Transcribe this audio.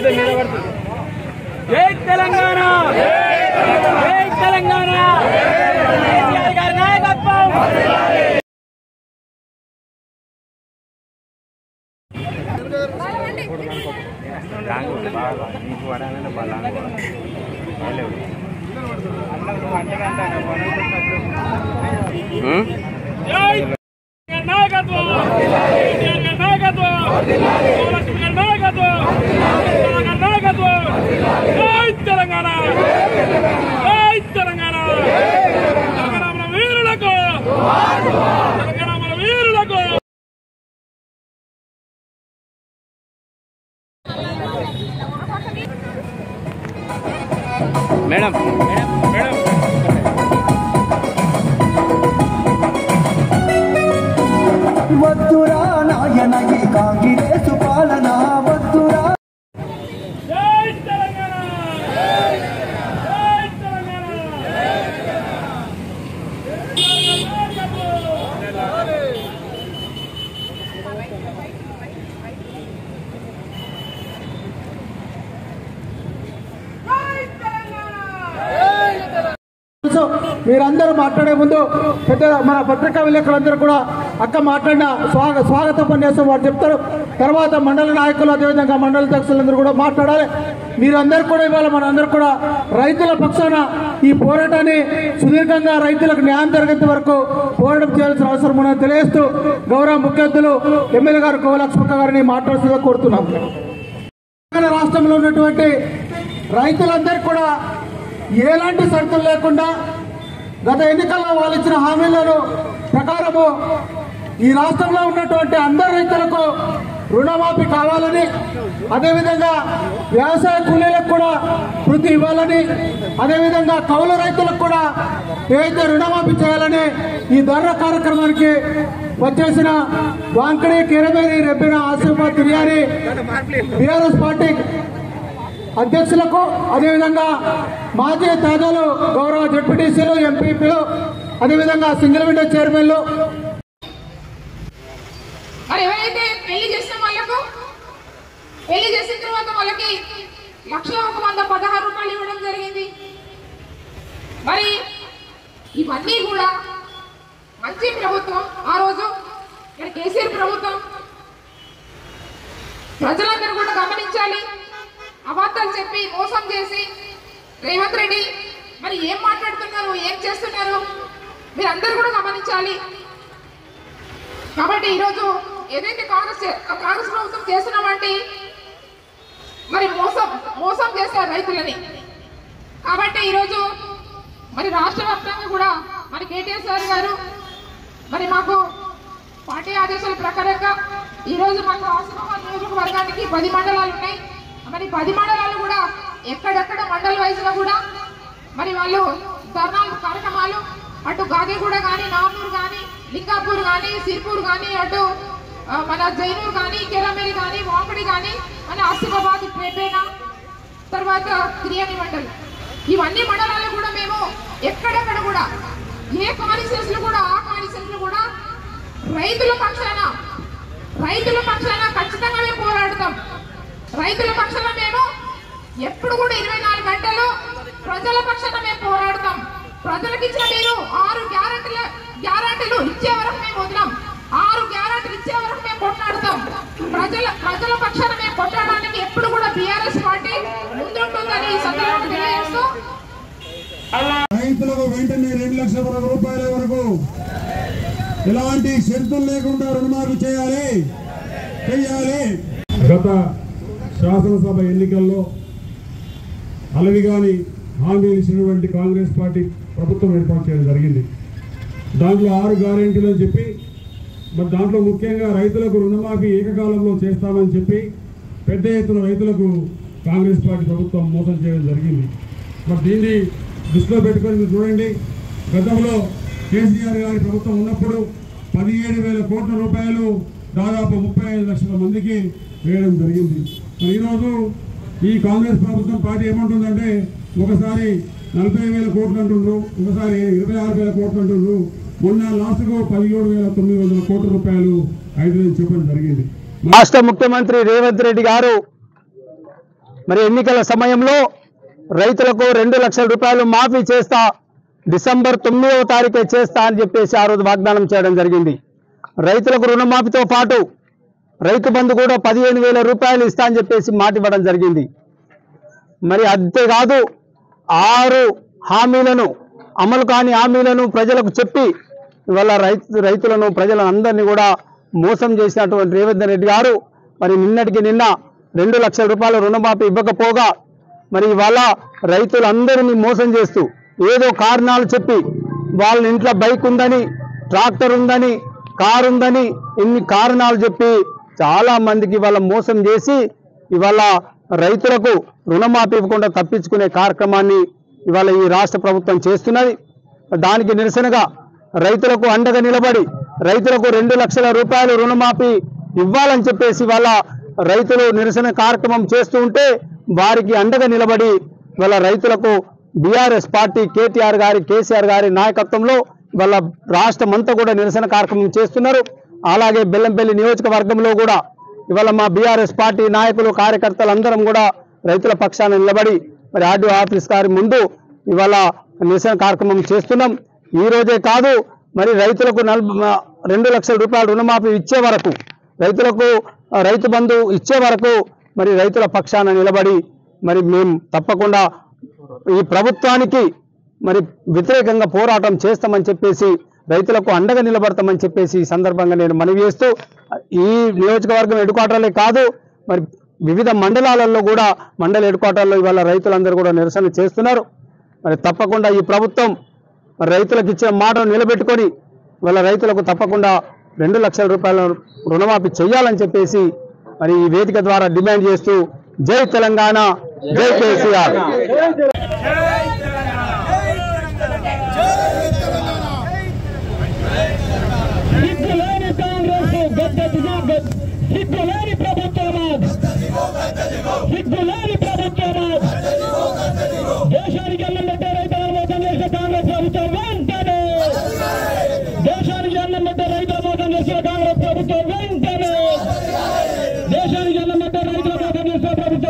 జై తెలంగాణ, జై తెలంగాణ, కేసీఆర్ గారి నాయకత్వం. తెలంగాణ, జై తెలంగాణ, తెలంగాణ వీరులకు, తెలంగాణ వీరులకు. మేడం మేడం మేడం వద్దురా నాయన ఈ కాంగ్రెసు పాలన వద్దురా. జై తెలంగాణ, జై తెలంగాణ. మీరందరూ మాట్లాడే ముందు పెద్ద మన పత్రికా విలేకరులందరూ కూడా అక్క మాట్లాడిన స్వాగత ఉపన్యాసం వారు చెప్తారు. తర్వాత మండల నాయకులు అదేవిధంగా మండల అధ్యక్షులందరూ కూడా మాట్లాడాలి. మీరందరూ కూడా ఇవాళ మనందరూ కూడా రైతుల పక్షాన ఈ పోరాటాన్ని సుదీర్ఘంగా రైతులకు న్యాయం జరిగేంత వరకు పోరాటం చేయాల్సిన అవసరం ఉన్నది తెలియజేస్తూ గౌరవ ముఖ్య అతిథులు ఎమ్మెల్యే గారు కోవలక్ష్మక్క గారిని మాట్లాడుతుందిగా కోరుతున్నాం. రాష్ట్రంలో ఉన్నటువంటి రైతులందరూ కూడా ఎలాంటి షరతులు లేకుండా గత ఎన్నికల్లో వాళ్ళు ఇచ్చిన హామీలను ప్రకారము ఈ రాష్ట్రంలో ఉన్నటువంటి అందరు రైతులకు రుణమాఫీ కావాలని, అదేవిధంగా వ్యవసాయ కూలీలకు కూడా వృత్తి ఇవ్వాలని, అదేవిధంగా కౌలు రైతులకు కూడా ఏదైతే రుణమాఫీ చేయాలని ఈ ధర్నా కార్యక్రమానికి వచ్చేసిన వాంకడి, కిరమేరి, రెబ్బిన, ఆసిఫాబాద్, తిరియాని బీఆర్ఎస్ పార్టీ అధ్యక్షులకు, అదేవిధంగా మాజీ తాజాలు గౌరవ జడ్పీటీసీలు, ఎంపీపీలు, అదేవిధంగా సింగిల్ విండో చైర్మన్లు, మరి ఎవరైతే పెళ్లి చేసిన వాళ్ళకు పెళ్లి చేసిన తర్వాత వాళ్ళకి 1,116 రూపాయలు ఇవ్వడం జరిగింది. మరి ఇవన్నీ కూడా మంచి ప్రభుత్వం. ఆ రోజు ఇక్కడ కేసీఆర్ ప్రభుత్వం. ప్రజలందరూ కూడా గమనించాలి. అబద్ధాలు చెప్పి మోసం చేసి రేవంత్ రెడ్డి మరి ఏం మాట్లాడుతున్నారు, ఏం చేస్తున్నారు మీరందరూ కూడా గమనించాలి. కాబట్టి ఈరోజు ఏదైతే కాంగ్రెస్ ప్రభుత్వం చేస్తున్నామంటే మరి మోసం చేస్తారు రైతులని. కాబట్టి ఈరోజు మరి రాష్ట్ర వ్యాప్తంగా కూడా మరి కేటీఆర్ సార్ గారు మరి మాకు పార్టీ ఆదేశాల ప్రకారంగా ఈరోజు మాకు ఆసిఫాబాద్ నియోజకవర్గానికి 10 మండలాలు ఉన్నాయి. మరి 10 మండలాలు కూడా ఎక్కడెక్కడ మండల వైజ్గా కూడా మరి వాళ్ళు ధర్నాలు కార్యక్రమాలు అటు గాదేగూడ కానీ, నామూరు కానీ, లింగాపూర్ కానీ, సిర్పూర్ కానీ, అటు మన జైనూర్ కానీ, కెరమేరి కానీ, వాంకడి కానీ, మన ఆసిఫాబాద్, పేపేన, తర్వాత తిరియాని మండలం, ఇవన్నీ మండలాలు కూడా మేము ఎక్కడెక్కడ కూడా ఏ కాన్స్టిట్యూన్సీలు కూడా ఆ కాన్స్టిట్యూన్సీలు కూడా రైతుల పక్షాన ఖచ్చితంగా మేము పోరాడతాం. రైతుల పక్షాన మేము ఎప్పుడు కూడా 24 గంటలు ప్రజల పక్షాన మేము పోరాడతాం. ప్రజలకు ఇచ్చిన మీరు 6 గ్యారంటీలు ఇచ్చే వరకు మేము వదలం. 6 గ్యారంటీలు ఇచ్చే వరకు మేము కొట్లాడతాం. ప్రజల పక్షాన మేము కొట్లాడడానికి ఎప్పుడు కూడా బీఆర్ఎస్ పార్టీ ముందుంటుందని ఈ సందర్భంగా తెలియజేస్తూ రైతులకు వెంటనే 2 లక్షల రూపాయల వరకు ఎలాంటి షరతులు లేకుండా రుణమాఫీ చేయాలి. గత శాసనసభ ఎన్నికల్లో అలవిగాని హామీలు ఇచ్చినటువంటి కాంగ్రెస్ పార్టీ ప్రభుత్వం ఏర్పాటు చేయడం జరిగింది. దాంట్లో 6 గ్యారెంటీలు అని చెప్పి మరి దాంట్లో ముఖ్యంగా రైతులకు రుణమాఫీ ఏకకాలంలో చేస్తామని చెప్పి పెద్ద ఎత్తున రైతులకు కాంగ్రెస్ పార్టీ ప్రభుత్వం మోసం చేయడం జరిగింది. మరి దీన్ని దృష్టిలో పెట్టుకొని మీరు చూడండి, గతంలో కేసీఆర్ గారి ప్రభుత్వం ఉన్నప్పుడు 17,000 కోట్ల రూపాయలు దాదాపు 35 లక్షల మందికి వేయడం జరిగింది. మరి ఈరోజు ఈ కాంగ్రెస్ ప్రభుత్వం పార్టీ ఏమంటుందంటే ఒకసారి 40,000 కోట్లు అంటుండ్రు, ఒకసారి 26,000 కోట్లు అంటుండ్రు. మొన్న లాస్ట్కు 17,900 కోట్ల రూపాయలు అయితే చెప్పడం జరిగింది. రాష్ట్ర ముఖ్యమంత్రి రేవంత్ రెడ్డి గారు మరి ఎన్నికల సమయంలో రైతులకు 2 లక్షల రూపాయలు మాఫీ చేస్తా, డిసెంబర్ 9వ తారీఖే చేస్తా అని చెప్పేసి ఆ రోజు వాగ్దానం చేయడం జరిగింది. రైతులకు రుణమాఫీతో పాటు రైతు బంధు కూడా 15,000 రూపాయలు ఇస్తా అని చెప్పేసి మాట ఇవ్వడం జరిగింది. మరి అంతేకాదు 6 హామీలను, అమలు కాని హామీలను ప్రజలకు చెప్పి ఇవాళ రైతులను ప్రజలను అందరినీ కూడా మోసం చేసినటువంటి రేవంత్ రెడ్డి గారు మరి నిన్నటికి నిన్న 2 లక్షల రూపాయల రుణమాఫీ ఇవ్వకపోగా మరి ఇవాళ రైతులందరినీ మోసం చేస్తూ ఏదో కారణాలు చెప్పి వాళ్ళ ఇంట్లో బైక్ ఉందని, ట్రాక్టర్ ఉందని, కారు ఉందని ఇన్ని కారణాలు చెప్పి చాలా మందికి ఇవాళ మోసం చేసి ఇవాళ రైతులకు రుణమాఫీ ఇవ్వకుండా తప్పించుకునే కార్యక్రమాన్ని ఇవాళ ఈ రాష్ట్ర ప్రభుత్వం చేస్తున్నది. దానికి నిరసనగా రైతులకు అండగా నిలబడి రైతులకు 2 లక్షల రూపాయలు రుణమాఫీ ఇవ్వాలని చెప్పేసి ఇవాళ రైతులు నిరసన కార్యక్రమం చేస్తూ ఉంటే వారికి అండగా నిలబడి ఇవాళ రైతులకు బీఆర్ఎస్ పార్టీ కేటీఆర్ గారి, కేసీఆర్ గారి నాయకత్వంలో ఇవాళ రాష్ట్రం అంతా కూడా నిరసన కార్యక్రమం చేస్తున్నారు. అలాగే బెల్లంపల్లి నియోజకవర్గంలో కూడా ఇవాళ మా బీఆర్ఎస్ పార్టీ నాయకులు, కార్యకర్తలు అందరం కూడా రైతుల పక్షాన నిలబడి మరి ఆర్డీఓ ఆఫీస్ గారి ముందు ఇవాళ నిరసన కార్యక్రమం చేస్తున్నాం. ఈ రోజే కాదు మరి రైతులకు 2 లక్షల రూపాయల రుణమాఫీ ఇచ్చే వరకు, రైతులకు రైతు బంధు ఇచ్చే వరకు మరి రైతుల పక్షాన నిలబడి మరి మేము తప్పకుండా ఈ ప్రభుత్వానికి మరి వ్యతిరేకంగా పోరాటం చేస్తామని చెప్పేసి రైతులకు అండగా నిలబడతామని చెప్పేసి ఈ సందర్భంగా నేను మనవి చేస్తూ ఈ నియోజకవర్గం హెడ్ క్వార్టర్లే కాదు మరి వివిధ మండలాలలో కూడా మండల హెడ్ క్వార్టర్లో ఇవాళ రైతులందరూ కూడా నిరసన చేస్తున్నారు. మరి తప్పకుండా ఈ ప్రభుత్వం రైతులకు ఇచ్చిన మాటను నిలబెట్టుకొని ఇవాళ రైతులకు తప్పకుండా 2 లక్షల రూపాయల రుణమాఫీ చేయాలని చెప్పేసి మరి ఈ వేదిక ద్వారా డిమాండ్ చేస్తూ జై తెలంగాణ, జై కేసీఆర్. సిగ్గులేని కాంగ్రెస్ సిగ్గులేని ప్రభుత్వమా, సిగ్గులేని ప్రభుత్వమా, దేశానికి అన్నం పెట్టే రైతులను మోసం చేసే కాంగ్రెస్ ప్రభుత్వం వెంటనే, దేశానికి అన్నం పెట్టే రైతుల మోసం చేసే కాంగ్రెస్ ప్రభుత్వం వెంటనే, దేశానికి అన్నం పెట్టే రైతుల మోసం చేసే ప్రభుత్వం